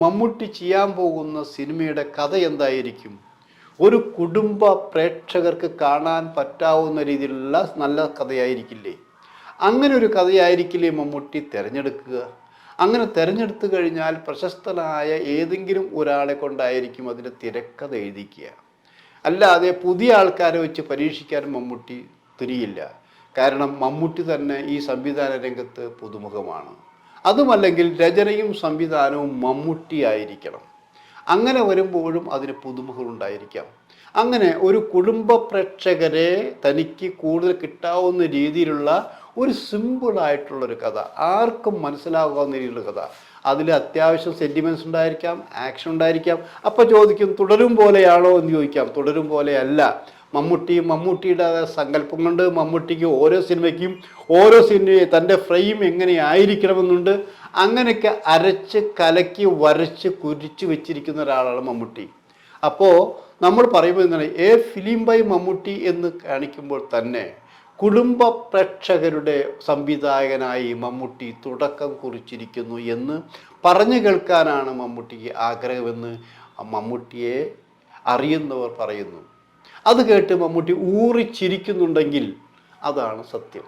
മമ്മൂട്ടി ചെയ്യാൻ പോകുന്ന സിനിമയുടെ കഥ എന്തായിരിക്കും? ഒരു കുടുംബ പ്രേക്ഷകർക്ക് കാണാൻ പറ്റാവുന്ന രീതിയിലുള്ള നല്ല കഥയായിരിക്കില്ലേ? അങ്ങനെ ഒരു കഥയായിരിക്കില്ലേ മമ്മൂട്ടി തിരഞ്ഞെടുക്കുക? അങ്ങനെ തിരഞ്ഞെടുത്തു കഴിഞ്ഞാൽ പ്രശസ്തനായ ഏതെങ്കിലും ഒരാളെ കൊണ്ടായിരിക്കും അതിൻ്റെ തിരക്കഥ എഴുതിക്കുക. അല്ലാതെ പുതിയ ആൾക്കാരെ വെച്ച് പരീക്ഷിക്കാൻ മമ്മൂട്ടി തുനിയില്ല. കാരണം മമ്മൂട്ടി തന്നെ ഈ സംവിധാന രംഗത്ത് പുതുമുഖമാണ്. അതുമല്ലെങ്കിൽ രചനയും സംവിധാനവും മമ്മൂട്ടി ആയിരിക്കണം. അങ്ങനെ വരുമ്പോഴും അതിന് പുതുമുഖങ്ങളുണ്ടായിരിക്കാം. അങ്ങനെ ഒരു കുടുംബ പ്രേക്ഷകരെ തനിക്ക് കൂടുതൽ കിട്ടാവുന്ന രീതിയിലുള്ള ഒരു സിമ്പിളായിട്ടുള്ളൊരു കഥ, ആർക്കും മനസ്സിലാകാവുന്ന രീതിയിലുള്ള കഥ. അതിൽ അത്യാവശ്യം സെൻറ്റിമെൻറ്റ്സ് ഉണ്ടായിരിക്കാം, ആക്ഷൻ ഉണ്ടായിരിക്കാം. അപ്പോൾ ചോദിക്കും, തുടരും പോലെയാണോ എന്ന് ചോദിക്കാം. തുടരും പോലെയല്ല. മമ്മൂട്ടിയുടെ സങ്കല്പം കൊണ്ട് മമ്മൂട്ടിക്ക് ഓരോ സിനിമയ്ക്കും തൻ്റെ ഫ്രെയിം എങ്ങനെ ആയിരിക്കണമെന്നുണ്ട്. അങ്ങനെയൊക്കെ അരച്ച് കലക്കി വരച്ച് കുരിച്ച് വെച്ചിരിക്കുന്ന ഒരാളാണ് മമ്മൂട്ടി. അപ്പോൾ നമ്മൾ പറയുമ്പോൾ എന്താണ്, ഫിലിം ബൈ മമ്മൂട്ടി എന്ന് കാണിക്കുമ്പോൾ തന്നെ കുടുംബ പ്രേക്ഷകരുടെ സംവിധായകനായി മമ്മൂട്ടി തുടക്കം കുറിച്ചിരിക്കുന്നു എന്ന് പറഞ്ഞു കേൾക്കാനാണ് മമ്മൂട്ടിക്ക് ആഗ്രഹമെന്ന് മമ്മൂട്ടിയെ അറിയുന്നവർ പറയുന്നു. അത് കേട്ട് മമ്മൂട്ടി ഊറിച്ചിരിക്കുന്നുണ്ടെങ്കിൽ അതാണ് സത്യം.